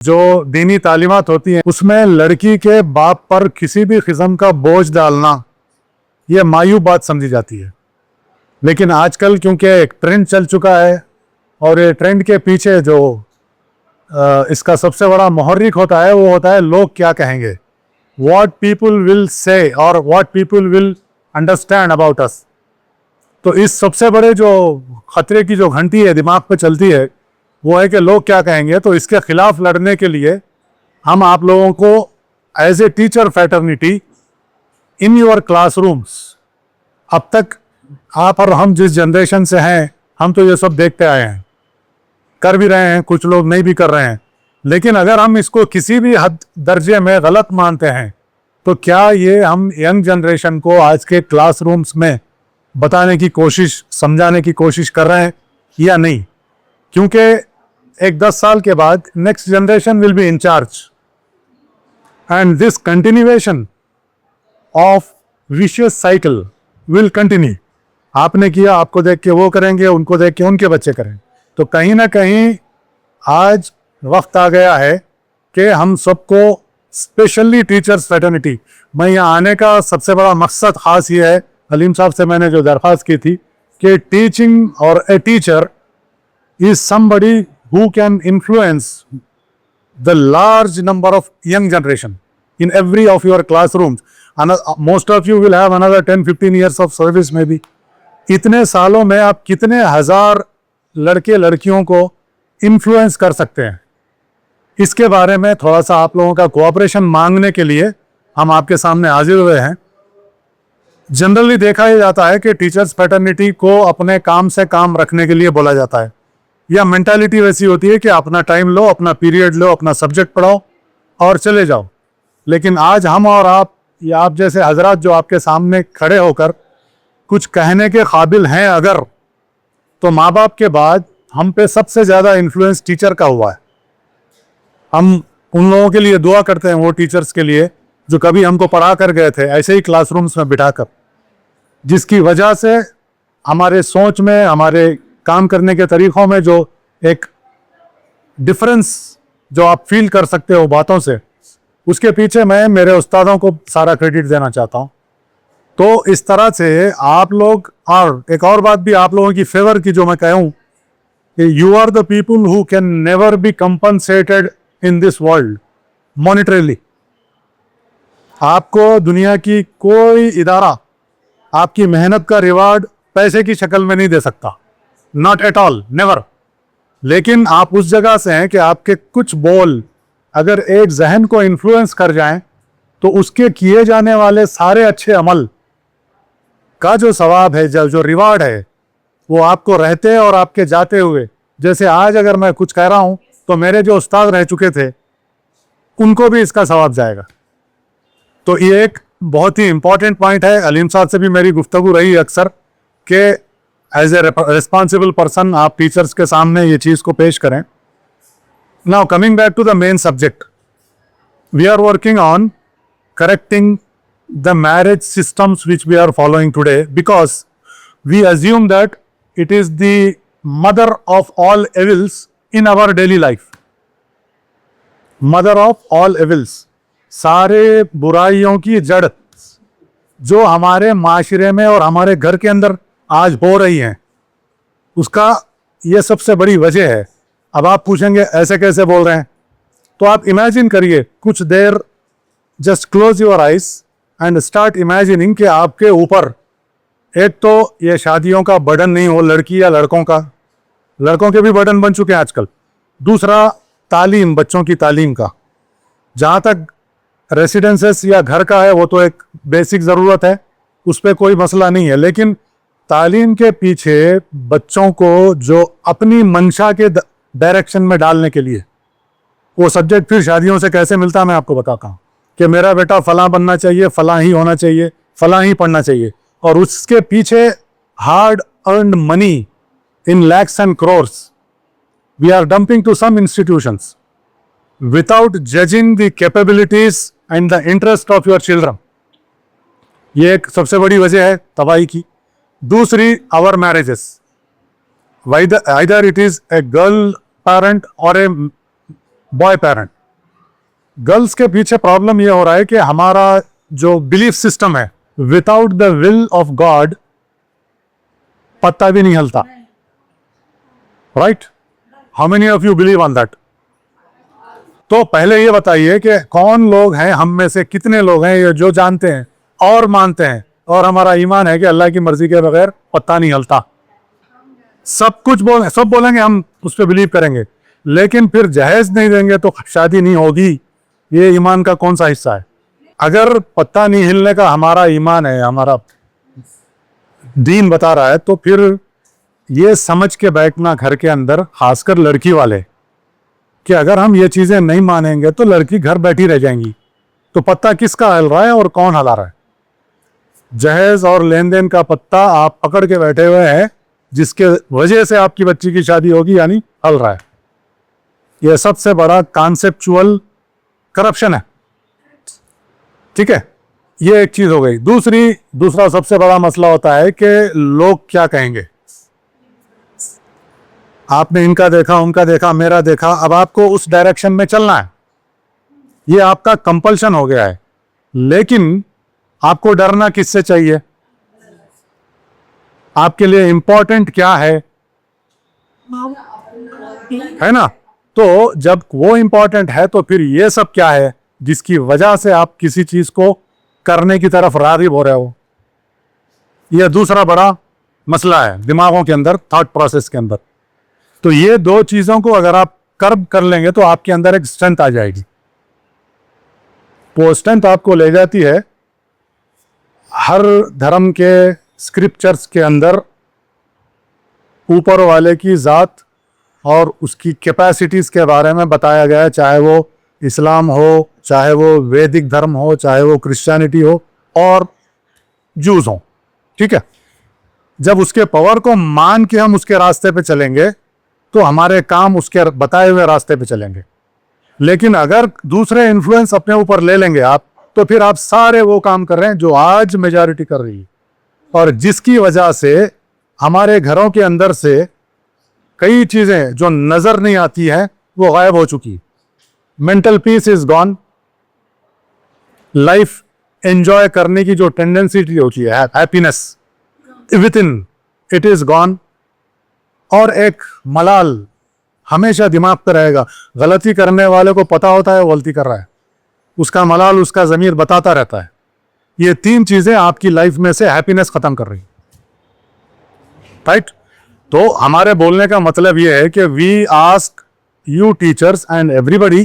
जो दीनी तालीमात होती हैं उसमें लड़की के बाप पर किसी भी किस्म का बोझ डालना ये मायूब बात समझी जाती है। लेकिन आजकल क्योंकि एक ट्रेंड चल चुका है और ये ट्रेंड के पीछे जो इसका सबसे बड़ा मुहर्रिक होता है वो होता है लोग क्या कहेंगे, व्हाट पीपल विल से और what people will understand about us. तो इस सबसे बड़े जो खतरे की जो घंटी है दिमाग पे चलती है वो है कि लोग क्या कहेंगे। तो इसके खिलाफ लड़ने के लिए हम आप लोगों को as a teacher fraternity in your classrooms, अब तक आप और हम जिस जनरेशन से हैं हम तो ये सब देखते आए हैं, कर भी रहे हैं, कुछ लोग नहीं भी कर रहे हैं। लेकिन अगर हम इसको किसी भी हद दर्जे में गलत मानते हैं तो क्या ये हम यंग जनरेशन को आज के क्लासरूम्स में बताने की कोशिश, समझाने की कोशिश कर रहे हैं या नहीं? क्योंकि एक 10 साल के बाद next generation will be in charge and this continuation of vicious cycle will continue. आपने किया, आपको देख के वो करेंगे, उनको देख के उनके बच्चे करेंगे। तो कहीं ना कहीं आज वक्त आ गया है कि हम सबको, स्पेशली टीचर्स फ्रेटर्निटी, मैं यहाँ आने का सबसे बड़ा मकसद खास ये है, हलीम साहब से मैंने जो दरख्वास्त की थी कि टीचिंग और a teacher is somebody who can influence the large number of young generation in every of your classrooms. Most of you will have another 10-15 years of service maybe. इतने सालों में आप कितने हजार लड़के लड़कियों को इन्फ्लुएंस कर सकते हैं, इसके बारे में थोड़ा सा आप लोगों का कोऑपरेशन मांगने के लिए हम आपके सामने हाजिर हुए हैं। जनरली देखा ही जाता है कि टीचर्स पैटर्निटी को अपने काम से काम रखने के लिए बोला जाता है, या मेंटालिटी वैसी होती है कि अपना टाइम लो, अपना पीरियड लो, अपना सब्जेक्ट पढ़ाओ और चले जाओ। लेकिन आज हम और आप या आप जैसे हजरात जो आपके सामने खड़े होकर कुछ कहने के काबिल हैं अगर, तो माँ बाप के बाद हम पे सबसे ज़्यादा इन्फ्लुएंस टीचर का हुआ है। हम उन लोगों के लिए दुआ करते हैं, वो टीचर्स के लिए जो कभी हमको पढ़ा कर गए थे ऐसे ही क्लासरूम्स में बिठाकर, जिसकी वजह से हमारे सोच में, हमारे काम करने के तरीक़ों में जो एक डिफरेंस जो आप फील कर सकते हो बातों से, उसके पीछे मैं मेरे उस्तादों को सारा क्रेडिट देना चाहता हूँ। तो इस तरह से आप लोग, और एक और बात भी आप लोगों की फेवर की जो मैं कहूँ कि you are the people who can never be compensated in this world monetarily. आपको दुनिया की कोई इदारा आपकी मेहनत का रिवार्ड पैसे की शक्ल में नहीं दे सकता, नॉट एट ऑल, नेवर। लेकिन आप उस जगह से हैं कि आपके कुछ बोल अगर एक जहन को इन्फ्लुएंस कर जाएं तो उसके किए जाने वाले सारे अच्छे अमल का जो सवाब है, जो रिवार्ड है, वो आपको रहते और आपके जाते हुए, जैसे आज अगर मैं कुछ कह रहा हूं तो मेरे जो उस्ताद रह चुके थे उनको भी इसका सवाब जाएगा। तो ये एक बहुत ही इंपॉर्टेंट पॉइंट है। हलीम साहब से भी मेरी गुफ्तगू रही अक्सर कि एज ए रिस्पॉन्सिबल पर्सन आप टीचर्स के सामने ये चीज़ को पेश करें। Now coming back to the main subject, we are working on correcting the marriage systems which we are following today, because we assume that it is the mother of all evils in our daily life. Mother of all evils, सारे बुराइयों की जड़ जो हमारे माशरे में और हमारे घर के अंदर आज हो रही हैं, उसका ये सबसे बड़ी वजह है। अब आप पूछेंगे ऐसे कैसे बोल रहे हैं, तो आप इमेजिन करिए कुछ देर, just close your eyes and start imagining कि आपके ऊपर एक तो ये शादियों का बर्डन नहीं हो, लड़की या लड़कों का, लड़कों के भी बर्डन बन चुके हैं आजकल। दूसरा तालीम, बच्चों की तालीम का, जहाँ तक रेसिडेंसेस या घर का है वो तो एक बेसिक ज़रूरत है, उस पर कोई मसला नहीं है। लेकिन तालीम के पीछे बच्चों को जो अपनी मंशा के डायरेक्शन में डालने के लिए वो सब्जेक्ट फिर शादियों से कैसे मिलता है मैं आपको बताता हूँ कि मेरा बेटा फलां बनना चाहिए, फलां ही होना चाहिए, फलां ही पढ़ना चाहिए, और उसके पीछे hard earned money in lakhs and crores we are dumping to some institutions without judging the capabilities and the interest of your children. ये एक सबसे बड़ी वजह है तबाही की। दूसरी, our marriages, either it is a girl parent or a boy parent. Girls के पीछे प्रॉब्लम यह हो रहा है कि हमारा जो बिलीफ सिस्टम है, without the will of God पत्ता भी नहीं हिलता। Right? How many of you believe on that? तो पहले ये बताइए कि कौन लोग हैं, हम में से कितने लोग हैं ये जो जानते हैं और मानते हैं और हमारा ईमान है कि अल्लाह की मर्जी के बगैर पत्ता नहीं हिलता। सब कुछ सब बोलेंगे, हम उस पर बिलीव करेंगे, लेकिन फिर जहेज नहीं देंगे तो शादी नहीं होगी। ये ईमान का कौन सा हिस्सा है? अगर पत्ता नहीं हिलने का हमारा ईमान है, हमारा दीन बता रहा है, तो फिर ये समझ के बैठना घर के अंदर, खासकर लड़की वाले, कि अगर हम ये चीजें नहीं मानेंगे तो लड़की घर बैठी रह जाएंगी। तो पत्ता किसका हिल रहा है और कौन हिला रहा है? जहेज और लेन देन का पत्ता आप पकड़ के बैठे हुए हैं, जिसके वजह से आपकी बच्ची की शादी होगी, यानी हिल रहा है। यह सबसे बड़ा कॉन्सेप्चुअल करप्शन है। ठीक है, ये एक चीज हो गई। दूसरा सबसे बड़ा मसला होता है कि लोग क्या कहेंगे। आपने इनका देखा, उनका देखा, मेरा देखा, अब आपको उस डायरेक्शन में चलना है, ये आपका कंपल्शन हो गया है। लेकिन आपको डरना किससे चाहिए? आपके लिए इंपॉर्टेंट क्या है ना? तो जब वो इंपॉर्टेंट है तो फिर ये सब क्या है जिसकी वजह से आप किसी चीज को करने की तरफ राग़िब हो रहे हो? यह दूसरा बड़ा मसला है दिमागों के अंदर, थॉट प्रोसेस के अंदर। तो ये दो चीजों को अगर आप कर्ब कर लेंगे तो आपके अंदर एक स्ट्रेंथ आ जाएगी। वो स्ट्रेंथ आपको ले जाती है हर धर्म के स्क्रिप्चर्स के अंदर ऊपर वाले की ज़ात और उसकी कैपेसिटीज के बारे में बताया गया है, चाहे वो इस्लाम हो, चाहे वो वैदिक धर्म हो, चाहे वो क्रिश्चियनिटी हो और जूस हो। ठीक है, जब उसके पावर को मान के हम उसके रास्ते पे चलेंगे तो हमारे काम उसके बताए हुए रास्ते पे चलेंगे। लेकिन अगर दूसरे इन्फ्लुएंस अपने ऊपर ले लेंगे आप, तो फिर आप सारे वो काम कर रहे हैं जो आज मेजॉरिटी कर रही है, और जिसकी वजह से हमारे घरों के अंदर से कई चीजें जो नजर नहीं आती हैं वो गायब हो चुकी। Mental peace is gone. Life enjoy करने की जो टेंडेंसी होती है, happiness with in, it is gone. और एक मलाल हमेशा दिमाग पे रहेगा। गलती करने वाले को पता होता है वो गलती कर रहा है, उसका मलाल, उसका ज़मीर बताता रहता है। ये तीन चीजें आपकी लाइफ में से हैप्पीनेस खत्म कर रही। राइट? तो हमारे बोलने का मतलब ये है कि we ask you teachers and everybody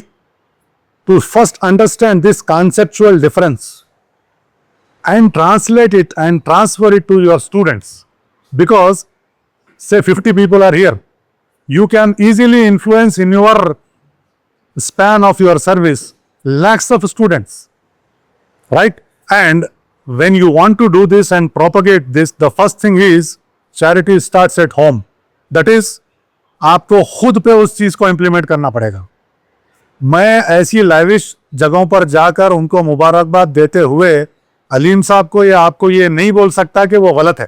to first understand this conceptual difference and translate it and transfer it to your students, because say 50 people are here, you can easily influence in your span of your service lakhs of students, right? And when you want to do this and propagate this, the first thing is charity starts at home. That is, आपको खुद पे उस चीज को implement करना पड़ेगा। मैं ऐसी लाविश जगहों पर जाकर उनको मुबारकबाद देते हुए अलीम साहब को या आपको ये नहीं बोल सकता कि वो गलत है।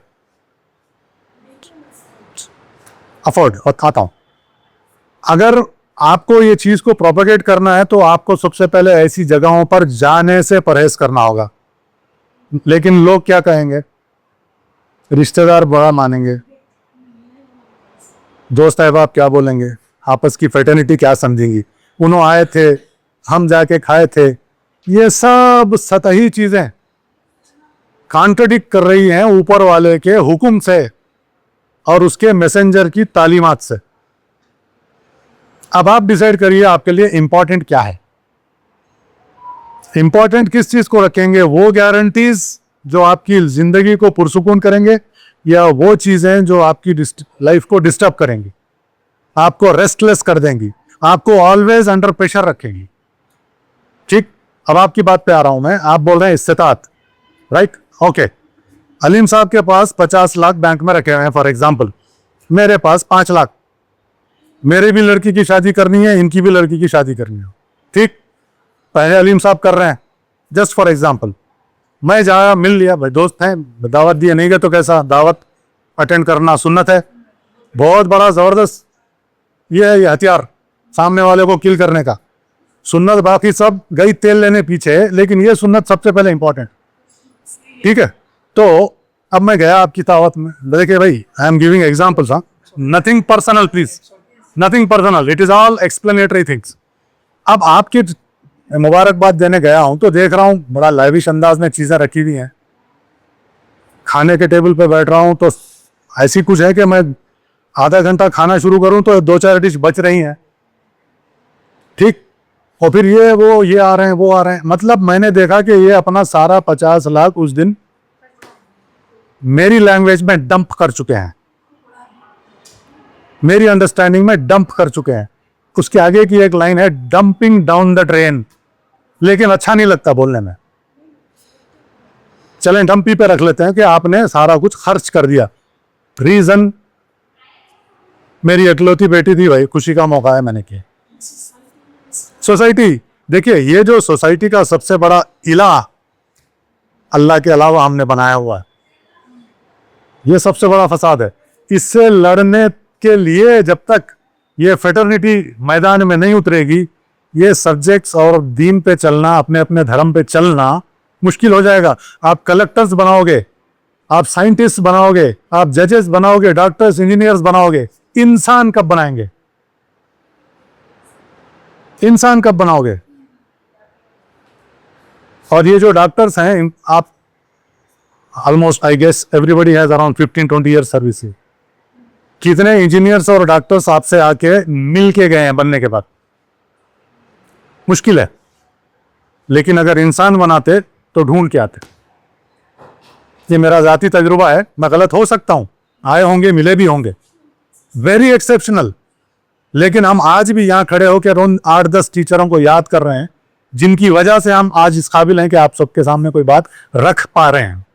अफोर्ड और खाता हूं। अगर आपको ये चीज को प्रोपेगेट करना है तो आपको सबसे पहले ऐसी जगहों पर जाने से परहेज करना होगा। लेकिन लोग क्या कहेंगे? रिश्तेदार बड़ा मानेंगे, दोस्त अहबाब क्या बोलेंगे, आपस की फ्रेटर्निटी क्या समझेंगी, उन्होंने आए थे, हम जाके खाए थे। ये सब सतही चीजें कॉन्ट्रडिक्ट कर रही हैं ऊपर वाले के हुक्म से और उसके मैसेंजर की तालीमात से। अब आप डिसाइड करिए आपके लिए इंपॉर्टेंट क्या है। इंपॉर्टेंट किस चीज को रखेंगे? वो गारंटीज जो आपकी जिंदगी को पुरसुकून करेंगे, या वो चीजें जो आपकी लाइफ को डिस्टर्ब करेंगी, आपको रेस्टलेस कर देंगी, आपको ऑलवेज अंडर प्रेशर रखेंगी। ठीक, अब आपकी बात पे आ रहा हूं मैं। आप बोल रहे हैं इस्तेताअत, राइट? ओके, अलीम साहब के पास 50 लाख बैंक में रखे हुए हैं फॉर एग्जाम्पल, मेरे पास 5 लाख। मेरे भी लड़की की शादी करनी है, इनकी भी लड़की की शादी करनी है। ठीक, पहले अलीम साहब कर रहे हैं, जस्ट फॉर एग्जाम्पल। मैं जाया, मिल लिया, भाई दोस्त हैं, दावत दिए, नहीं गए तो कैसा? दावत अटेंड करना सुन्नत है। बहुत बड़ा जबरदस्त ये है, ये हथियार सामने वाले को किल करने का। सुन्नत बाकी सब गई तेल लेने पीछे, लेकिन ये सुन्नत सबसे पहले इंपॉर्टेंट। ठीक है, तो अब मैं गया आपकी दावत में, देखिए भाई, आई एम गिविंग एग्जांपल्स, हाँ, nothing personal please, nothing personal, it is all explanatory things. अब आपकी मुबारकबाद देने गया हूं तो देख रहा हूं बड़ा लाविश अंदाज में चीजें रखी हुई हैं, खाने के टेबल पे बैठ रहा हूं तो ऐसी कुछ है कि मैं आधा घंटा खाना शुरू करूं तो 2-4 डिश बच रही हैं, ठीक, और फिर ये आ रहे हैं, वो आ रहे हैं। मतलब मैंने देखा कि ये अपना सारा 50 लाख उस दिन मेरी लैंग्वेज में डंप कर चुके हैं, मेरी अंडरस्टैंडिंग में डंप कर चुके हैं। उसके आगे की एक लाइन है, डंपिंग डाउन द ड्रेन, लेकिन अच्छा नहीं लगता बोलने में। चलें डंपी पे रख लेते हैं कि आपने सारा कुछ खर्च कर दिया। रीजन, मेरी इकलौती बेटी थी भाई, खुशी का मौका है, मैंने किया। सोसाइटी, देखिए ये जो सोसाइटी का सबसे बड़ा इलाह अल्लाह के अलावा हमने बनाया हुआ है, ये सबसे बड़ा फसाद है। इससे लड़ने के लिए जब तक ये फेटर्निटी मैदान में नहीं उतरेगी, ये सब्जेक्ट्स और दीन पे चलना, अपने अपने धर्म पे चलना मुश्किल हो जाएगा। आप कलेक्टर्स बनाओगे, आप साइंटिस्ट बनाओगे, आप जजेस बनाओगे, डॉक्टर्स, इंजीनियर्स बनाओगे, इंसान कब बनाएंगे? इंसान कब बनाओगे? और ये जो डॉक्टर्स हैं, आप almost I guess everybody has around 15-20 year service. कितने इंजीनियर्स और डॉक्टर्स आपसे आके मिल के गए हैं बनने के बाद? मुश्किल है। लेकिन अगर इंसान बनाते तो ढूंढ के आते। ये मेरा जाती तजुर्बा है, मैं गलत हो सकता हूं, आए होंगे, मिले भी होंगे, वेरी एक्सेप्शनल। लेकिन हम आज भी यहां खड़े होकर उन 8-10 टीचरों को याद कर रहे हैं जिनकी वजह से हम आज इस काबिल हैं कि आप सबके सामने कोई बात रख पा रहे हैं।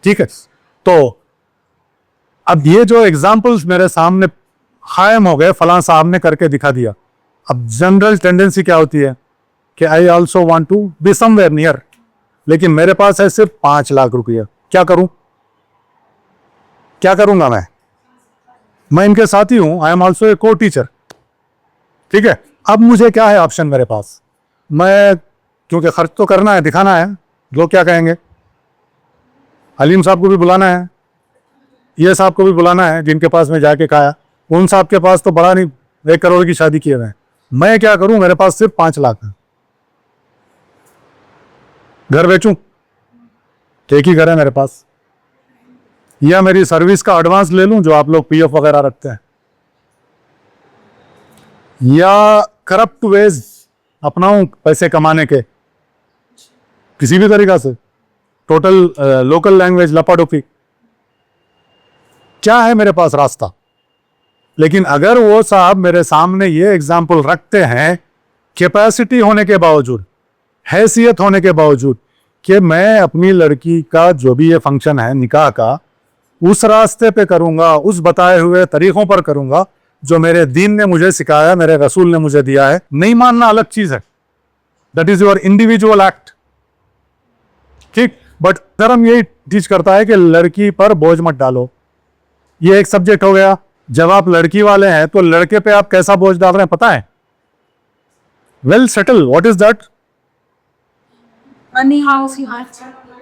ठीक है, तो अब ये जो एग्जाम्पल्स मेरे सामने कायम हो गए, फलां साहब ने करके दिखा दिया। अब जनरल टेंडेंसी क्या होती है कि I also want to be somewhere near, लेकिन मेरे पास है सिर्फ 5 लाख रुपया, क्या करूं? क्या करूंगा मैं इनके साथी हूं, आई एम ऑल्सो ए को टीचर। ठीक है, अब मुझे क्या है ऑप्शन मेरे पास? मैं, क्योंकि खर्च तो करना है, दिखाना है, लोग क्या कहेंगे, हलीम साहब को भी बुलाना है, ये साहब को भी बुलाना है जिनके पास में जाके खाया, उन साहब के पास तो बड़ा नहीं, 1 करोड़ की शादी किए हुए। मैं क्या करूं? मेरे पास सिर्फ 5 लाख है। घर बेचूं? एक ही घर है मेरे पास, या मेरी सर्विस का एडवांस ले लूं जो आप लोग पीएफ वगैरह रखते हैं, या करप्ट वेज अपनाऊं पैसे कमाने के किसी भी तरीका से, टोटल लोकल लैंग्वेज लपाडोपी, क्या है मेरे पास रास्ता? लेकिन अगर वो साहब मेरे सामने ये एग्जाम्पल रखते हैं, कैपेसिटी होने के बावजूद, हैसियत होने के बावजूद, कि मैं अपनी लड़की का जो भी ये फंक्शन है निकाह का, उस रास्ते पे करूंगा, उस बताए हुए तरीकों पर करूंगा जो मेरे दीन ने मुझे सिखाया, मेरे रसूल ने मुझे दिया है। नहीं मानना अलग चीज है, that is your individual act. ठीक, बट धर्म यही टीच करता है कि लड़की पर बोझ मत डालो। ये एक सब्जेक्ट हो गया। जब आप लड़की वाले हैं तो लड़के पे आप कैसा बोझ डाल रहे हैं पता है? Well settle, what is that?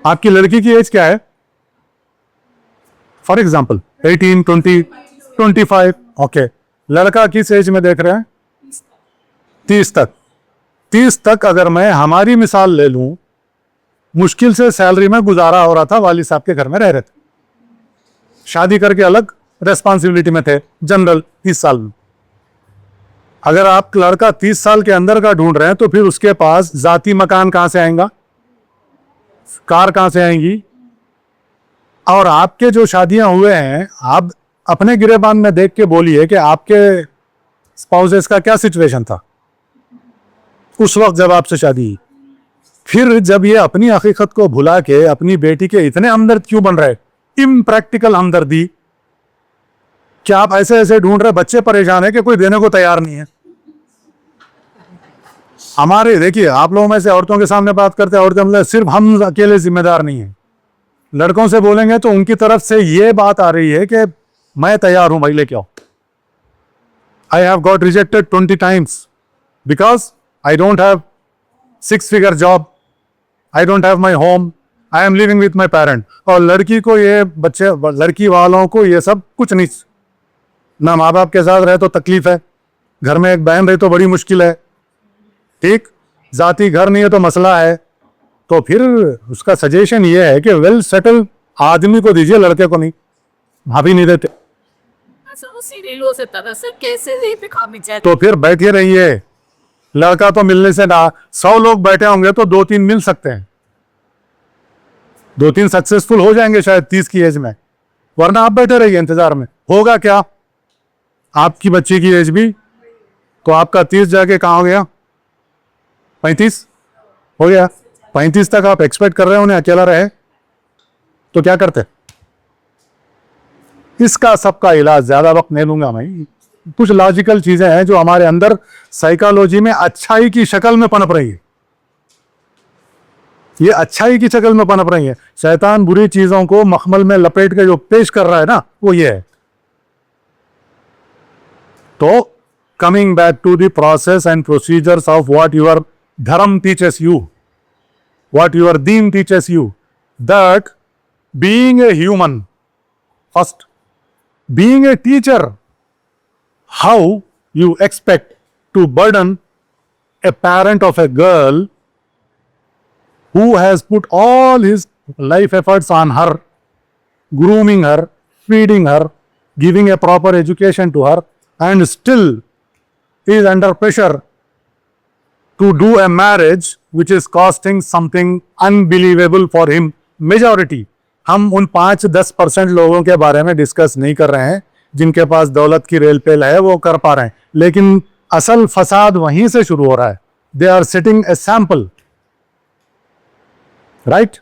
आपकी लड़की की एज क्या है? For example 18, 20, 25, okay. लड़का किस एज में देख रहे हैं? 30 तक। 30 तक अगर मैं हमारी मिसाल ले लूं, मुश्किल से सैलरी में गुजारा हो रहा था, वाली साहब के घर में रह रहे थे, शादी करके अलग रेस्पॉन्सिबिलिटी में थे, जनरल 30 साल में। अगर आप लड़का 30 साल के अंदर का ढूंढ रहे हैं तो फिर उसके पास जाती मकान कहां से आएगा, कार कहां से आएंगी? और आपके जो शादियां हुए हैं, आप अपने गिरेबान में देख के बोलिए कि आपके स्पाउसेस का क्या सिचुएशन था उस वक्त जब आपसे शादी। फिर जब ये अपनी हकीकत को भुला के अपनी बेटी के इतने हमदर्द क्यों बन रहे? इम्प्रैक्टिकल हमदर्दी। क्या आप ऐसे ऐसे ढूंढ रहे, बच्चे परेशान है कि कोई देने को तैयार नहीं है। हमारे देखिए, आप लोगों में से औरतों के सामने बात करते हैं, औरतें मतलब सिर्फ हम अकेले जिम्मेदार नहीं है। लड़कों से बोलेंगे तो उनकी तरफ से ये बात आ रही है कि मैं तैयार हूं भाई, लेके आओ। I have got rejected 20 times because I don't have 6-figure job. I don't have my home. I am living with my parent. और लड़की को ये बच्चे लड़की वालों को ये सब कुछ नहीं, ना माँ बाप के साथ रहे तो तकलीफ है, घर में एक बहन रही तो बड़ी मुश्किल है, ठीक, जाति घर नहीं है तो मसला है। तो फिर उसका सजेशन ये है कि वेल सेटल आदमी को दीजिए, लड़के को नहीं। भाभी नहीं देते तो फिर बैठे रहिए। लड़का तो मिलने से ना 100 लोग बैठे होंगे तो 2-3 मिल सकते हैं, 2-3 सक्सेसफुल हो जाएंगे शायद 30 की एज में, वरना आप बैठे रहिए इंतजार में। होगा क्या, आपकी बच्ची की एज भी तो आपका 30 जाके कहाँ हो गया, 35 हो गया। 35 तक आप एक्सपेक्ट कर रहे हो उन्हें अकेला रहे, तो क्या करते? इसका सबका इलाज ज्यादा वक्त नहीं लूंगा मैं, कुछ लॉजिकल चीजें हैं जो हमारे अंदर साइकोलॉजी में अच्छाई की शक्ल में पनप रही है। ये अच्छाई की शक्ल में पनप रही है। शैतान बुरी चीजों को मखमल में लपेट के जो पेश कर रहा है ना, वो ये है। तो coming back to the process and procedures of what your dharma teaches you, what your deen teaches you, that being a human first, being a teacher, how you expect to burden a parent of a girl who has put all his life efforts on her, grooming her, feeding her, giving a proper education to her, and still is under pressure to do a marriage which is costing something unbelievable for him. Majority, हम उन 5-10% लोगों के बारे में discuss नहीं कर रहे हैं जिनके पास दौलत की रेल पेल है, वो कर पा रहे हैं, लेकिन असल फसाद वहीं से शुरू हो रहा है। They are setting a sample, right?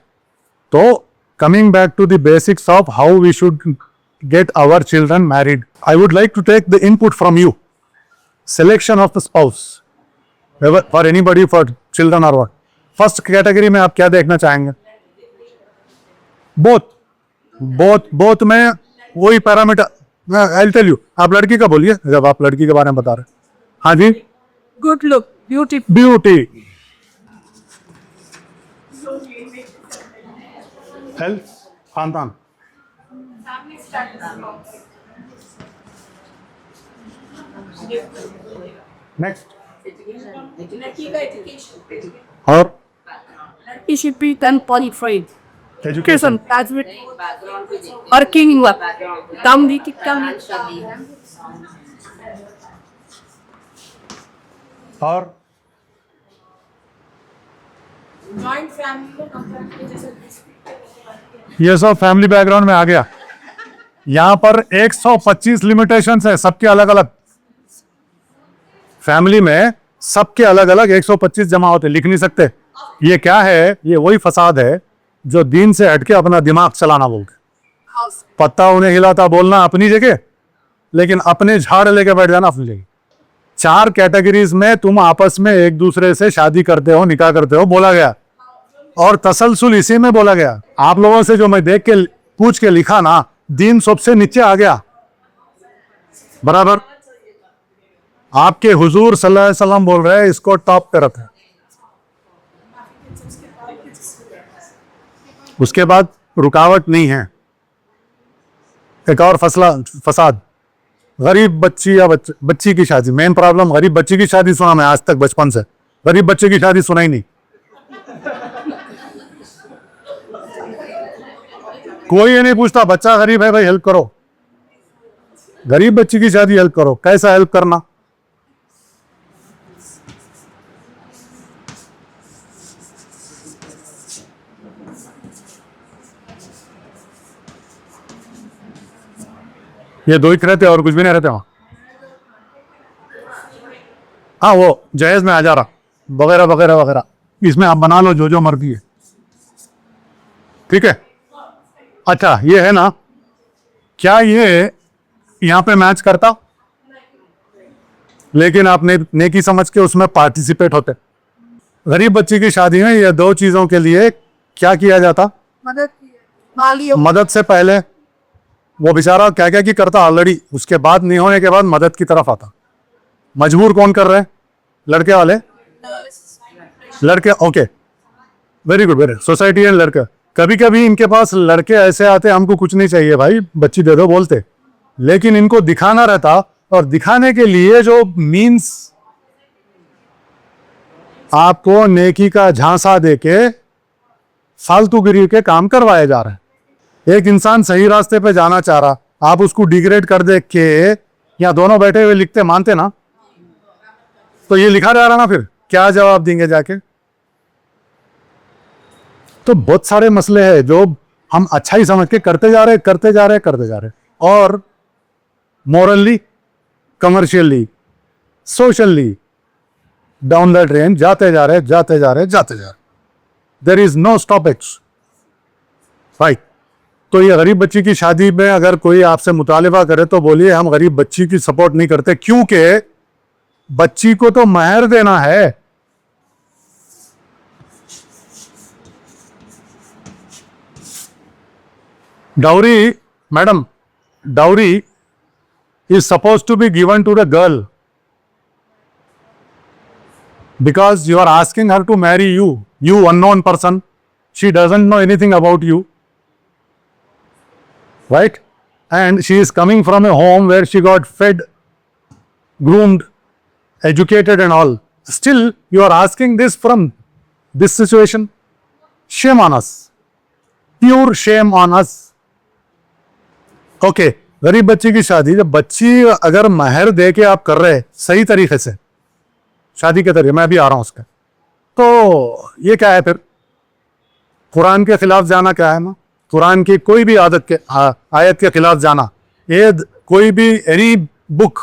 तो coming back to the basics of how we should get our children married, I would like to take the input from you. Selection of the spouse for anybody, for children और what, first category में आप क्या देखना चाहेंगे? Both में वही parameter. I tell you, आप लड़की का बोलिए जब आप लड़की के बारे में बता रहे। हाँ जी, good look, beauty, beauty, health, खानदान, नेक्स्ट, और he should be then body free. Education, Working work, community. और Joint family ये सब फैमिली बैकग्राउंड में आ गया। यहां पर 125 लिमिटेशंस है, सबके अलग अलग। फैमिली में सबके अलग अलग 125 जमा होते, लिख नहीं सकते। ये क्या है? ये वही फसाद है जो दीन से हटके अपना दिमाग चलाना बोलते। पत्ता उन्हें हिलाता बोलना अपनी जगह, लेकिन अपने झाड़ लेके बैठ जाना अपनी जगह। 4 कैटेगरीज में तुम आपस में एक दूसरे से शादी करते हो, निकाह करते हो, बोला गया, और तसलसल इसी में बोला गया। आप लोगों से जो मैं देख के पूछ के लिखा ना, दीन सबसे नीचे आ गया बराबर। आपके हुजूर सल्लल्लाहु अलैहि वसल्लम बोल रहे हैं इसको टॉप पे रखें। उसके बाद रुकावट नहीं है। एक और फसाद, गरीब बच्ची या बच्ची की शादी। मेन प्रॉब्लम, गरीब बच्ची की शादी सुना मैं आज तक बचपन से, गरीब बच्चे की शादी सुना ही नहीं। कोई ये नहीं पूछता बच्चा गरीब है भाई हेल्प करो, गरीब बच्ची की शादी हेल्प करो। कैसा हेल्प करना? ये 2 ही रहते और कुछ भी नहीं रहते वहां। हाँ, वो जहेज में आ जा रहा वगैरह वगैरह वगैरह, इसमें आप बना लो जो जो मर्जी है, ठीक है। अच्छा, ये है ना, क्या ये यहां पे मैच करता? लेकिन आप नेकी समझ के उसमें पार्टिसिपेट होते। गरीब बच्ची की शादी में ये 2 चीजों के लिए क्या किया जाता? मदद से पहले वो बेचारा क्या क्या की करता ऑलरेडी, उसके बाद नहीं होने के बाद मदद की तरफ आता। मजबूर कौन कर रहे हैं? लड़के वाले। लड़के, okay, very good, very society and लड़का। कभी कभी इनके पास लड़के ऐसे आते, हमको कुछ नहीं चाहिए भाई, बच्ची दे दो बोलते, लेकिन इनको दिखाना रहता, और दिखाने के लिए जो मीन्स आपको नेकी का झांसा देके फालतूगिरी के काम करवाए जा रहे हैं। एक इंसान सही रास्ते पे जाना चाह रहा, आप उसको डिग्रेड कर दे के, या दोनों बैठे हुए लिखते मानते ना, तो ये लिखा जा रहा ना, फिर क्या जवाब देंगे जाके? तो बहुत सारे मसले हैं जो हम अच्छा ही समझ के करते जा रहे, और morally, commercially, socially down the drain जाते जा रहे। There is no stoppage, right? तो ये गरीब बच्ची की शादी में अगर कोई आपसे मुतालिबा करे तो बोलिए हम गरीब बच्ची की सपोर्ट नहीं करते, क्योंकि बच्ची को तो महर देना है। Dowry, madam, dowry is supposed to be given to the girl because you are asking her to marry you, unknown person. She doesn't know anything about you, right? And she is coming from a home where she got fed, groomed, educated and all. Still you are asking this from this situation. Shame on us, pure shame on us. Okay, गरीब बच्ची की शादी, जब बच्ची अगर महर दे के आप कर रहे सही तरीके से, शादी के तरीके, मैं अभी आ रहा हूं उसका, तो ये क्या है फिर? कुरान के खिलाफ जाना क्या है ना? कुरान की कोई भी आयत के खिलाफ जाना, ये कोई भी any book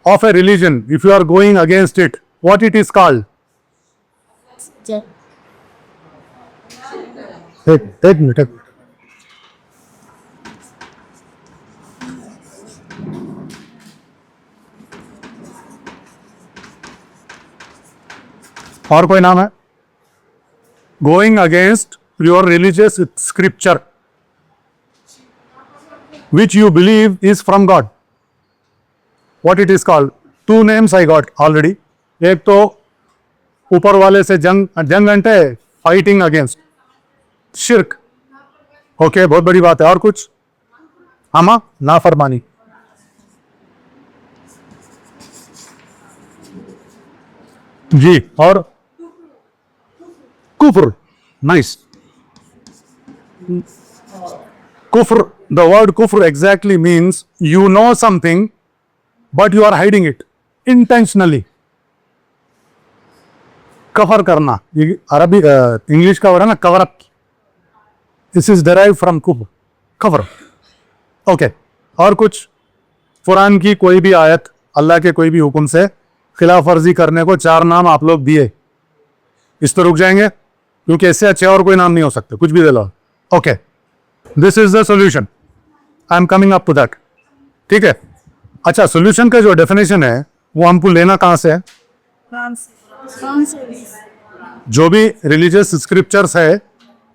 of a religion, if you are going against it, what it is called? एक मिनट, और कोई नाम है? Going against your religious scripture which you believe is from God, what it is called? 2 names I got already. एक तो ऊपर वाले से जंग अंटे, फाइटिंग अगेंस्ट शिर्क, ओके, बहुत बड़ी बात है। और कुछ? हमा, नाफरमानी। जी, और कुफ्र, नाइस। कुफ्र, द वर्ड कुफ्र exactly means you know something but you are hiding it intentionally. कफर करना, ये अरबी इंग्लिश का वर्ड है ना, cover up. This is derive from कुफ्र, कफर, ओके। और कुछ? कुरान की कोई भी आयत, अल्लाह के कोई भी हुक्म से खिलाफ वर्जी करने को 4 नाम आप लोग दिए, इस तो रुक जाएंगे, क्योंकि इससे अच्छे और कोई नाम नहीं हो सकते, कुछ भी दे लो, okay. This is the solution, I am coming up to that, ठीक है? अच्छा, सॉल्यूशन का जो डेफिनेशन है वो हमको लेना कहां से है? जो भी रिलीजियस स्क्रिप्चर्स है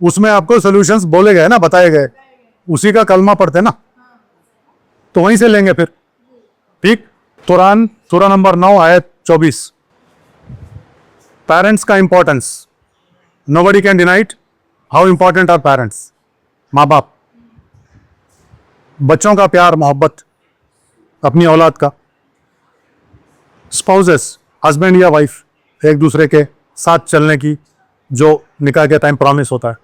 उसमें आपको सॉल्यूशंस बोले गए ना, बताए गए, उसी का कलमा पढ़ते ना, तो वहीं से लेंगे फिर, ठीक? कुरान सूरा नंबर 9 आयत 24। पेरेंट्स का importance, nobody can deny it. How important are parents? माँ बाप, बच्चों का प्यार मोहब्बत अपनी औलाद का, स्पाउसेस, हस्बैंड या वाइफ, एक दूसरे के साथ चलने की जो निकाह के टाइम प्रॉमिस होता है,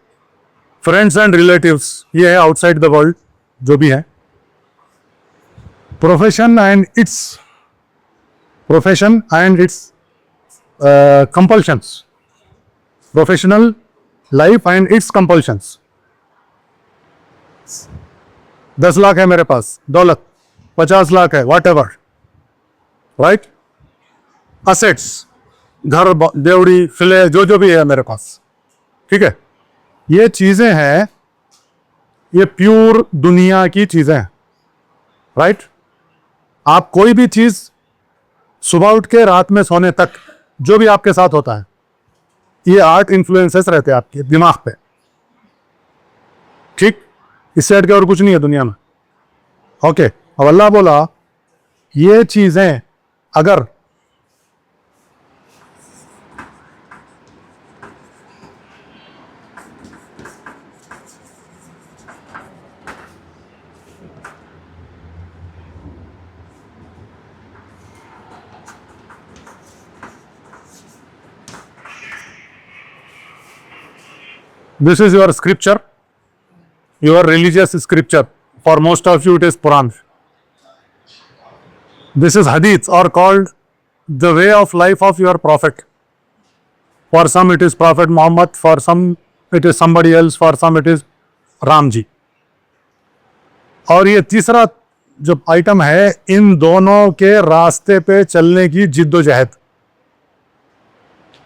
फ्रेंड्स एंड रिलेटिव्स, ये है आउटसाइड द वर्ल्ड जो भी है, profession and it's compulsions, professional life and its compulsions। 10 lakh है मेरे पास दौलत, 50 लाख है, वॉट एवर, राइट? असेट्स, घर, देवड़ी, फिले, जो भी है मेरे पास, ठीक है? ये चीजें हैं, ये प्योर दुनिया की चीजें हैं, राइट? आप कोई भी चीज सुबह उठ के रात में सोने तक जो भी आपके साथ होता है, ये 8 इन्फ्लुएंसेस रहते हैं आपके दिमाग पे, ठीक? इससे हट के और कुछ नहीं है दुनिया में, ओके। अब अल्लाह बोला ये चीजें अगर This is your scripture, your religious scripture. For most of you, it is Quran. This is hadith, or called the way of life of your prophet. For some, it is Prophet Muhammad. For some, it is somebody else. For some, it is Ram ji. और ये तीसरा जो item है, इन दोनों के रास्ते पे चलने की जिद्दोजहद.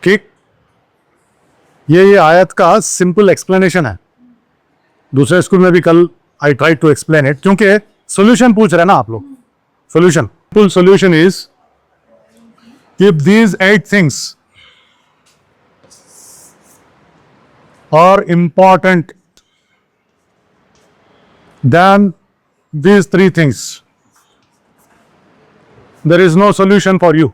ठीक, ये आयत का सिंपल एक्सप्लेनेशन है. दूसरे स्कूल में भी कल I try to explain it, क्योंकि सोल्यूशन पूछ रहे हैं ना आप लोग. Solution, full solution is, if these 8 things are important, then these 3 things, there is no solution for you.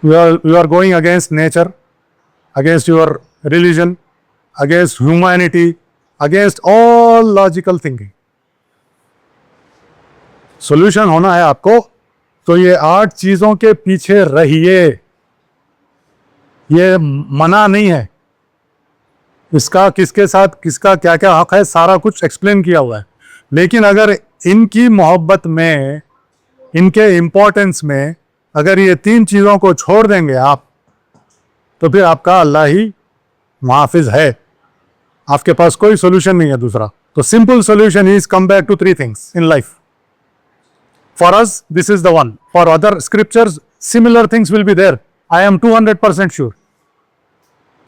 You are going against nature, against your religion, against humanity, against all logical thinking. Solution होना है आपको, तो ये 8 चीजों के पीछे रहिए. ये मना नहीं है. इसका किसके साथ किसका क्या क्या हक है, सारा कुछ एक्सप्लेन किया हुआ है. लेकिन अगर इनकी मोहब्बत में, इनके इम्पोर्टेंस में अगर ये 3 चीज़ों को छोड़ देंगे आप, तो फिर आपका अल्लाह ही मुहाफिज है. आपके पास कोई सोल्यूशन नहीं है दूसरा. तो simple solution is come back to 3 things in life. For us, this is the one. For other scriptures, similar things will be there. I am 200% sure.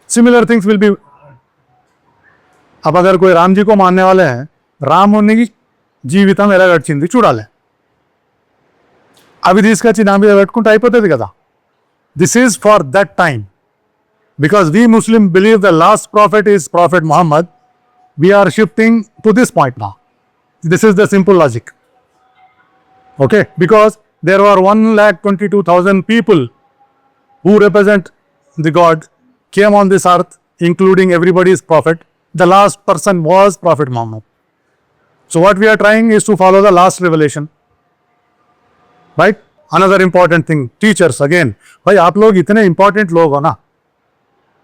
Similar things will be. अब अगर कोई राम जी को मानने वाले हैं, राम होने की जीवितम ఎలాగొచ్చింది చూడాలి. అవి తీసుకొచ్చి నా మీద పెట్టుకుంటే అయిపోతుంది కదా. This is for that time. Because we Muslim believe the last prophet is Prophet Muhammad, we are shifting to this point now. This is the simple logic. Okay, because there were 1,22,000 people who represent the God came on this earth, including everybody's prophet. The last person was Prophet Muhammad. So what we are trying is to follow the last revelation. Right? Another important thing, teachers again. भाई आप लोग इतने important लोग हो ना,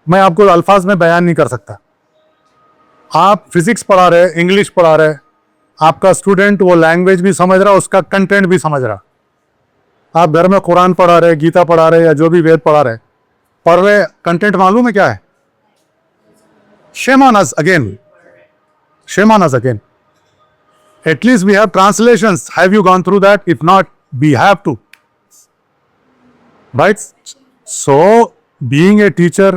मैं आपको अल्फाज में बयान नहीं कर सकता. आप फिजिक्स पढ़ा रहे, इंग्लिश पढ़ा रहे, आपका स्टूडेंट वो लैंग्वेज भी समझ रहा, उसका कंटेंट भी समझ रहा. आप घर में कुरान पढ़ा रहे, गीता पढ़ा रहे, या जो भी वेद पढ़ा रहे, पढ़ रहे, कंटेंट मालूम है क्या है? Shame on us again. Shame on us again. At least we have translations. Have you gone through that? If not, we have to. Right? So, being a teacher,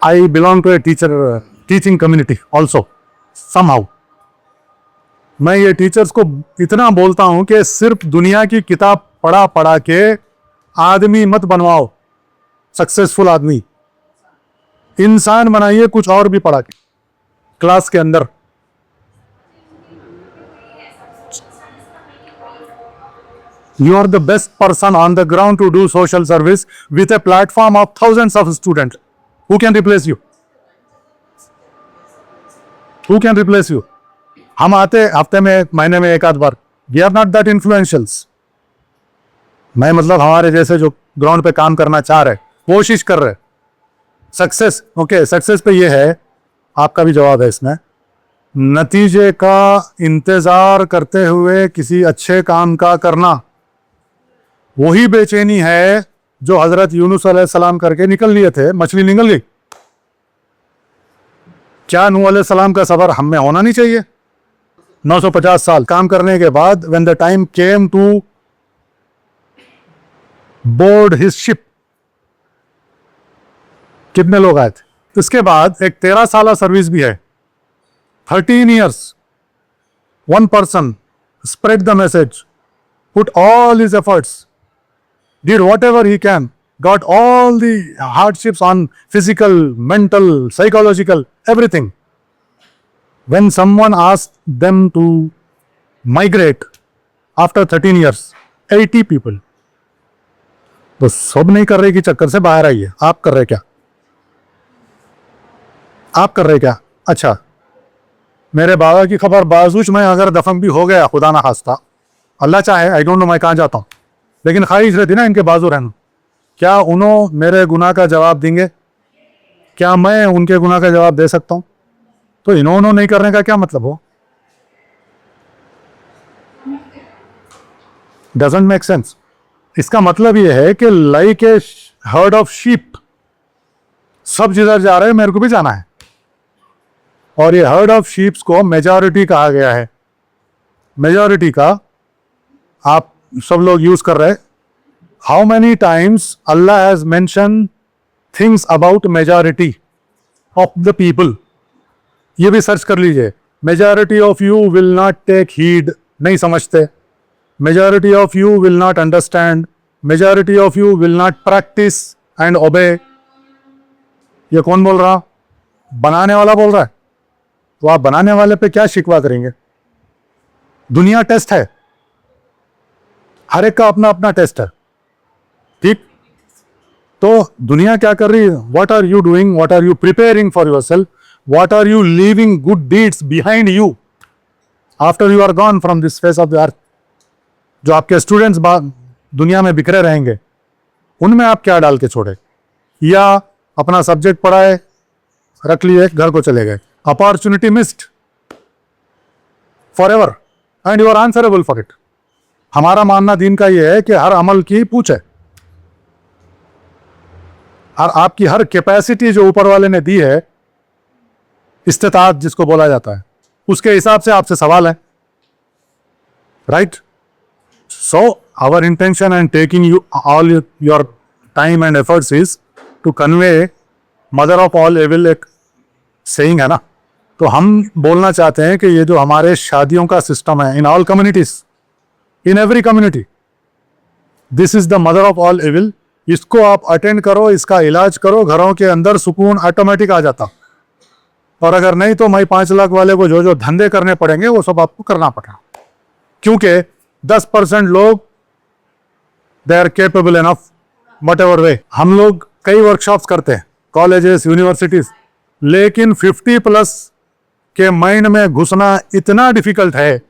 I belong to a teaching community also, somehow. मैं ये teachers को इतना बोलता हूं कि सिर्फ दुनिया की किताब पढ़ा के आदमी मत बनवाओ. सक्सेसफुल आदमी, इंसान बनाइए कुछ और भी पढ़ा के क्लास के अंदर. You are the best person on the ground to do social service with a platform of thousands of students. Who can replace you? Who can replace you? हम आते हफ्ते में, महीने में एक आध बार. We are not that influentials. मैं मतलब हमारे जैसे जो ग्राउंड पे काम करना चाह रहे, कोशिश कर रहे. सक्सेस, ओके, सक्सेस पे ये है, आपका भी जवाब है इसमें. नतीजे का इंतजार करते हुए किसी अच्छे काम का करना, वही बेचैनी है जो हजरत यूनुस अलैहिस्सलाम करके निकल लिए थे. मछली निकल गई. क्या नूह अलैहिस्सलाम का सफर हम में होना नहीं चाहिए? 950 साल काम करने के बाद, when the time came to board his ship, कितने लोग आए थे? इसके बाद एक 13 साल सर्विस भी है. 13 years, one person spread the message, put all his efforts, did whatever he can, got all the hardships on physical, mental, psychological, everything. When someone asked them to migrate after 13 years, 80 people, तो सब नहीं कर रहे कि चक्कर से बाहर आइए. आप कर रहे क्या? आप कर रहे क्या? अच्छा, मेरे बाबा की खबर बाजूच में अगर दफन भी हो गया, खुदा ना खास्ता, अल्लाह चाहे, आई डोंट नो मैं कहाँ जाता हूँ, लेकिन ख्वाहिश रहती ना इनके बाजू रहना. क्या उन्होंने मेरे गुनाह का जवाब देंगे? क्या मैं उनके गुनाह का जवाब दे सकता हूं? तो इन्होंने नहीं करने का क्या मतलब हो? Doesn't make sense. इसका मतलब यह है कि like a heard of sheep, सब जिधर जा रहे हैं मेरे को भी जाना है, और ये हर्ड ऑफ शीप्स को मेजॉरिटी कहा गया है। मेजॉरिटी का आप सब लोग यूज कर रहे हैं। How many times Allah has mention things about majority of the people? ये भी सर्च कर लीजिए। Majority of you will not take heed, नहीं समझते। Majority of you will not understand, majority of you will not practise and obey. ये कौन बोल रहा? बनाने वाला बोल रहा है। तो आप बनाने वाले पे क्या शिकवा करेंगे? दुनिया टेस्ट है, हर एक का अपना अपना टेस्ट है, ठीक? तो दुनिया क्या कर रही है? What are you doing? What are you preparing for your self? What are you leaving good deeds behind you after you are gone from this face of the earth? जो आपके स्टूडेंट्स दुनिया में बिखरे रहेंगे, उनमें आप क्या डाल के छोड़े? या अपना सब्जेक्ट पढ़ाए, रख लिए, घर को चले गए, opportunity missed for ever and you are answerable for it. हमारा मानना दीन का यह है कि हर अमल की पूछ है, और आपकी हर कैपेसिटी जो ऊपर वाले ने दी है, इस्तिताअत जिसको बोला जाता है, उसके हिसाब से आपसे सवाल है, right? So our intention and taking you all your time and efforts is to convey mother of all evil, एक saying है ना। तो हम बोलना चाहते हैं कि ये जो हमारे शादियों का सिस्टम है, in all communities, in every community, this is the mother of all evil। इसको आप अटेंड करो, इसका इलाज करो, घरों के अंदर सुकून ऑटोमेटिक आ जाता। और अगर नहीं तो मैं 5 लाख वाले को जो जो धंधे करने पड़ेंगे वो सब आपको करना पड़ेगा, क्योंकि 10% लोग they are capable enough whatever way. हम लोग कई वर्कशॉप्स करते हैं, कॉलेजेस, यूनिवर्सिटीज, लेकिन 50+ के माइंड में घुसना इतना डिफिकल्ट है।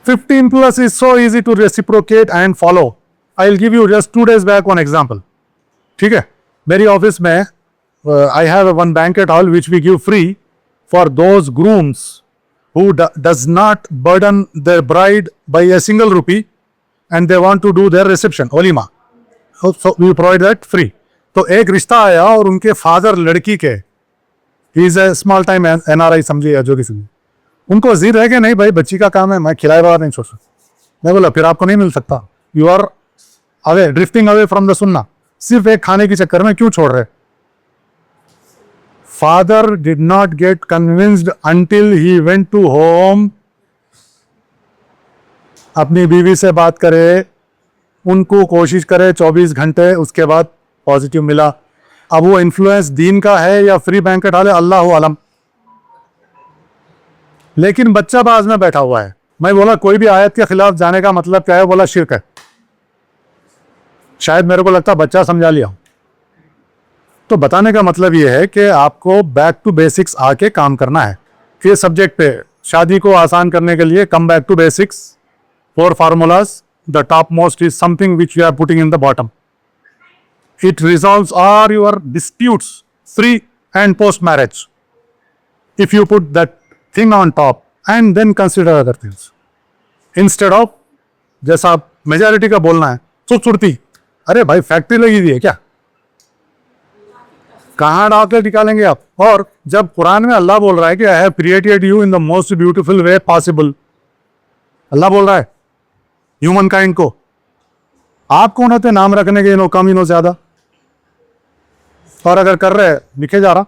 15+ is so easy to reciprocate and follow. I will give you just 2 days back one example, ठीक है? मेरी ऑफिस में I have one banquet hall which we give free for those grooms who does not burden their bride by a single rupee and they want to do their reception, olima. So we provide that free. तो एक रिश्ता आया और उनके father लड़की के, he is a small time NRI समझिए या जो भी समझिए, उनको जिद है कि नहीं भाई बच्ची का काम है, मैं खिलाए बगैर नहीं छोड़ सकता। मैं बोला फिर आपको नहीं मिल सकता, you are away, drifting away from the Sunnah. सिर्फ एक खाने के चक्कर में क्यों छोड़ रहे? Father did not get convinced until he went to home। अपनी बीवी से बात करे, उनको कोशिश करे 24 घंटे, उसके बाद पॉजिटिव मिला। अब वो इन्फ्लुएंस दीन का है या फ्री बैंकेट वाले, अल्लाह आलम। लेकिन बच्चा बाज में बैठा हुआ है। मैं बोला कोई भी आयत के खिलाफ जाने का मतलब क्या है? बोला शिर्क है। शायद मेरे को लगता बच्चा समझा लिया। तो बताने का मतलब यह है कि आपको बैक टू बेसिक्स आके काम करना है। ये सब्जेक्ट पे शादी को आसान करने के लिए come back to basics, 4 formulas, the topmost is something which you are putting in the bottom. It resolves all your disputes pre and post marriage if you put that thing on top and then consider other things instead of जैसा majority का बोलना है सुरती। अरे भाई factory लगी हुई है क्या? कहाँ डाल के निकालेंगे आप? और जब कुरान में अल्लाह बोल रहा है कि I have created you in the most beautiful way possible, Allah बोल रहा है ह्यूमन काइंड को, आप कौन होते नाम रखने के, इनो कम इनो ज्यादा? और अगर कर रहे हैं लिखे जा रहा,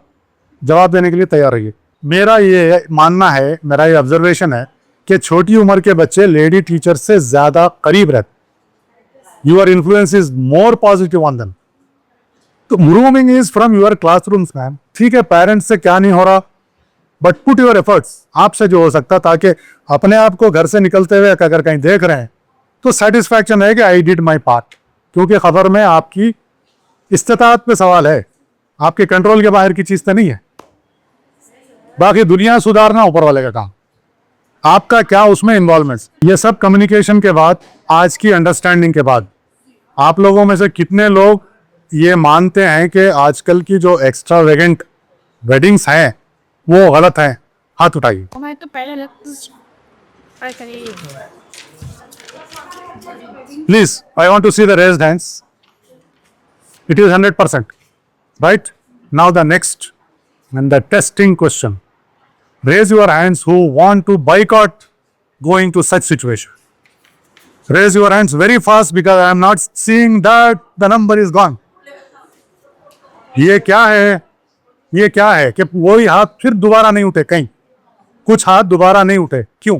जवाब देने के लिए तैयार रहिए। मेरा ये मानना है, मेरा ये ऑब्जर्वेशन है कि छोटी उम्र के बच्चे लेडी टीचर से ज्यादा करीब रहते। Your influence is more positive on them. तो grooming is from your classrooms ma'am. ठीक है, पेरेंट्स से क्या नहीं हो रहा, बट पुट योर एफर्ट्स, आपसे जो हो सकता, ताकि अपने आप को घर से निकलते हुए अगर कहीं देख रहे हैं तो सेटिस्फैक्शन है कि आई डिड माई पार्ट। क्योंकि खबर में आपकी इस्तिताअत पे सवाल है, आपके कंट्रोल के बाहर की चीज तो नहीं है। बाकी दुनिया सुधारना ऊपर वाले का काम, आपका क्या उसमें इन्वॉल्वमेंट। ये सब कम्युनिकेशन के बाद, आज की अंडरस्टैंडिंग के बाद आप लोगों में से कितने लोग ये मानते हैं कि आजकल की जो एक्स्ट्रावेगेंट वेडिंग्स हैं वो गलत हैं? हाथ उठाइए। मैं तो पहले लगता Please, I want to see the raised hands. It is 100%. Right? Now the next and the testing question. Raise your hands who want to boycott going to such situation. Raise your hands very fast because I am not seeing that the number is gone. ये क्या है? ये क्या है कि वही हाथ फिर दोबारा नहीं उठे? कहीं कुछ हाथ दोबारा नहीं उठे, क्यों?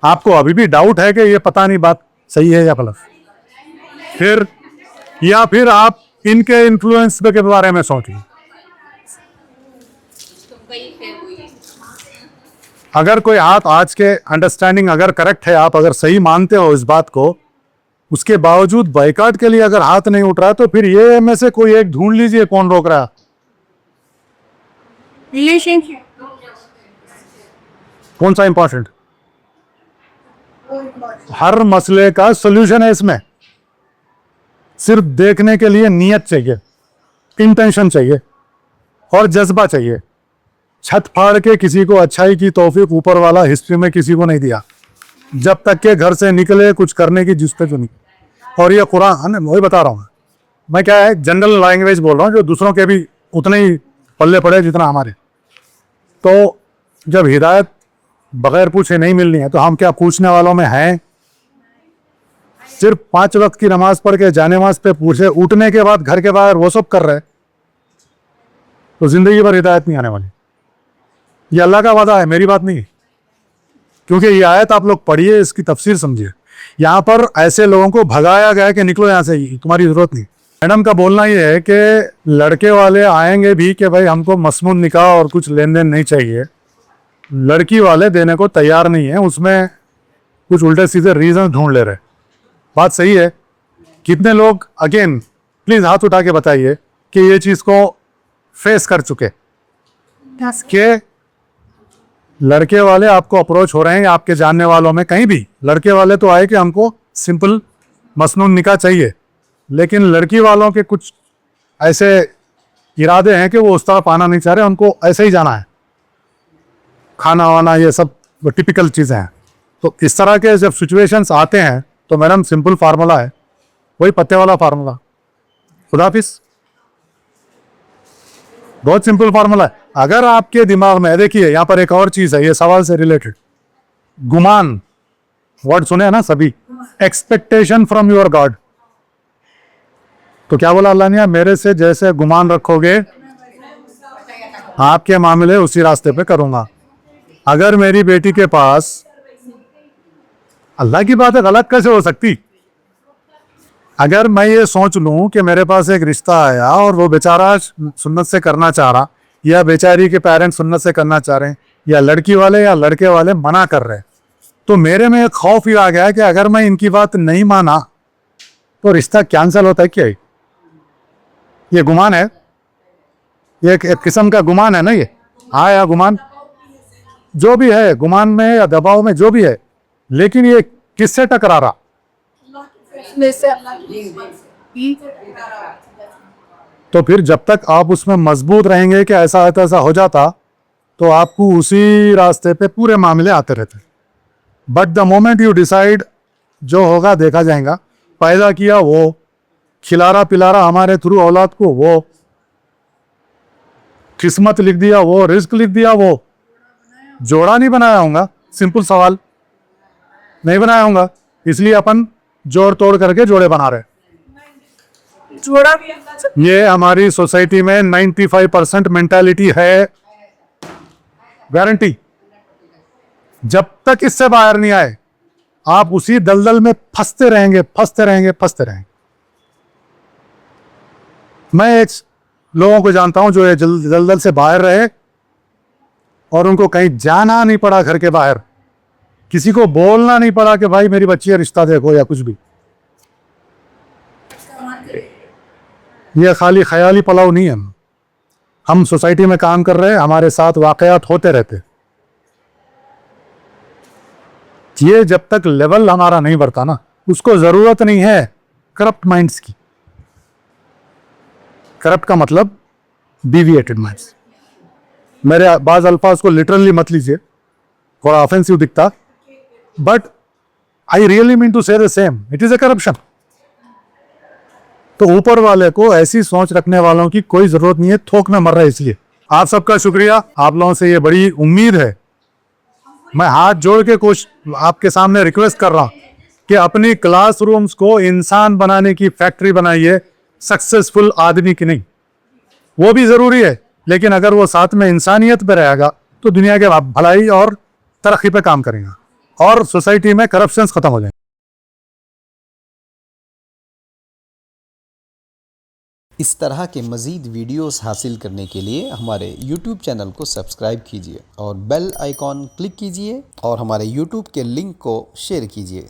आपको अभी भी डाउट है कि ये पता नहीं बात सही है या गलत? फिर या फिर आप इनके इन्फ्लुएंस के बारे में सोचिए। अगर कोई हाथ आज के अंडरस्टैंडिंग अगर करेक्ट है, आप अगर सही मानते हो इस बात को, उसके बावजूद बाइकाट के लिए अगर हाथ नहीं उठ रहा है, तो फिर ये में से कोई एक ढूंढ लीजिए कौन रोक रहा है। रिलेशनशिप कौन सा इंपॉर्टेंट? हर मसले का सॉल्यूशन है इसमें। सिर्फ देखने के लिए नियत चाहिए, इंटेंशन चाहिए और जज्बा चाहिए। छत फाड़ के किसी को अच्छाई की तौफीक ऊपर वाला हिस्ट्री में किसी को नहीं दिया, जब तक के घर से निकले कुछ करने की जिस्ते नहीं। और ये कुरान, वही बता रहा हूँ मैं, क्या है जनरल लैंग्वेज बोल रहा हूँ जो दूसरों के भी उतने ही पल्ले पड़े जितना हमारे। तो जब हिदायत बगैर पूछे नहीं मिलनी है तो हम क्या पूछने वालों में हैं? सिर्फ 5 वक्त की नमाज पढ़ के जाने नमाज पे पूछे, उठने के बाद घर के बाहर वो सब कर रहे, तो जिंदगी भर हिदायत नहीं आने वाली। ये अल्लाह का वादा है, मेरी बात नहीं है। क्योंकि ये आयत आप लोग पढ़िए, इसकी तफसीर समझिए। यहाँ पर ऐसे लोगों को भगाया गया कि निकलो यहाँ से, तुम्हारी जरूरत नहीं। मैडम का बोलना ये है कि लड़के वाले आएंगे भी कि भाई हमको मसनून निकाह और कुछ लेन देन नहीं चाहिए, लड़की वाले देने को तैयार नहीं है, उसमें कुछ उल्टे सीधे रीजन ढूंढ ले रहे। बात सही है। कितने लोग अगेन प्लीज हाथ उठा के बताइए कि ये चीज को फेस कर चुके कि लड़के वाले आपको अप्रोच हो रहे हैं, आपके जानने वालों में कहीं भी लड़के वाले तो आए कि हमको सिंपल मसनून निकाह चाहिए, लेकिन लड़की वालों के कुछ ऐसे इरादे हैं कि वो उस तरफ आना नहीं चाह रहे, उनको ऐसे ही जाना है, खाना वाना ये सब टिपिकल चीज़ें हैं। तो इस तरह के जब सिचुएशंस आते हैं तो मैडम सिंपल फार्मूला है, वही पत्ते वाला फार्मूला, खुदा हाफिज़। बहुत सिंपल फार्मूला है। अगर आपके दिमाग में, देखिए यहाँ पर एक और चीज़ है, ये सवाल से रिलेटेड, गुमान वर्ड सुने हैं ना सभी, एक्सपेक्टेशन फ्रॉम योर गॉड। तो क्या बोला अल्लाह ने? मेरे से जैसे गुमान रखोगे आपके मामले उसी रास्ते पे करूंगा। अगर मेरी बेटी के पास, अल्लाह की बात है, गलत कैसे हो सकती? अगर मैं ये सोच लूं कि मेरे पास एक रिश्ता आया और वो बेचारा सुन्नत से करना चाह रहा, या बेचारी के पेरेंट्स सुन्नत से करना चाह रहे हैं, या लड़की वाले या लड़के वाले मना कर रहे हैं, तो मेरे में एक खौफ ही आ गया कि अगर मैं इनकी बात नहीं माना तो रिश्ता कैंसिल होता है। क्या ये गुमान है? ये एक किस्म का गुमान है ना ये? हाँ, या गुमान जो भी है, गुमान में या दबाव में जो भी है, लेकिन ये किससे टकरा रहा? तो फिर जब तक आप उसमें मजबूत रहेंगे कि ऐसा ऐसा हो जाता, तो आपको उसी रास्ते पे पूरे मामले आते रहते। But the moment you decide, जो होगा देखा जाएगा, पैदा किया वो, खिलारा पिलारा हमारे थ्रू औलाद को वो, किस्मत लिख दिया वो, रिस्क लिख दिया वो, जोड़ा नहीं बनाया होगा। सिंपल सवाल, नहीं बनाया होगा, इसलिए अपन जोड़ तोड़ करके जोड़े बना रहे। जोड़ा ये हमारी सोसाइटी में 95% मेंटालिटी है, गारंटी। जब तक इससे बाहर नहीं आए आप उसी दलदल में फंसते रहेंगे, फंसते रहेंगे, फंसते रहेंगे। मैं एक लोगों को जानता हूं जो ये दलदल से बाहर रहे और उनको कहीं जाना नहीं पड़ा, घर के बाहर किसी को बोलना नहीं पड़ा कि भाई मेरी बच्ची का रिश्ता देखो या कुछ भी। ये खाली ख्याली पलाव नहीं है। हम सोसाइटी में काम कर रहे हैं, हमारे साथ वाकयात होते रहते। ये जब तक लेवल हमारा नहीं बढ़ता ना, उसको जरूरत नहीं है करप्ट माइंड्स की। करप्ट का मतलब डिविएटेड माइंड्स। मेरे बाज अल्फाज को लिटरली मत लीजिए, थोड़ा ऑफेंसिव दिखता, but I really mean to say the same, it is a corruption. तो ऊपर वाले को ऐसी सोच रखने वालों की कोई जरूरत नहीं है, थोक में मर रहा है इसलिए। आप सबका शुक्रिया, आप लोगों से ये बड़ी उम्मीद है। मैं हाथ जोड़ के आपके सामने रिक्वेस्ट कर रहा हूं कि अपनी क्लासरूम्स को इंसान बनाने की फैक्ट्री बनाइए, सक्सेसफुल आदमी की नहीं। वो भी जरूरी है, लेकिन अगर वो साथ में इंसानियत पे रहेगा तो दुनिया के भलाई और तरक्की पे काम करेगा और सोसाइटी में करप्शन खत्म हो जाएंगे। इस तरह के मज़ीद वीडियोस हासिल करने के लिए हमारे YouTube चैनल को सब्सक्राइब कीजिए और बेल आइकॉन क्लिक कीजिए और हमारे YouTube के लिंक को शेयर कीजिए।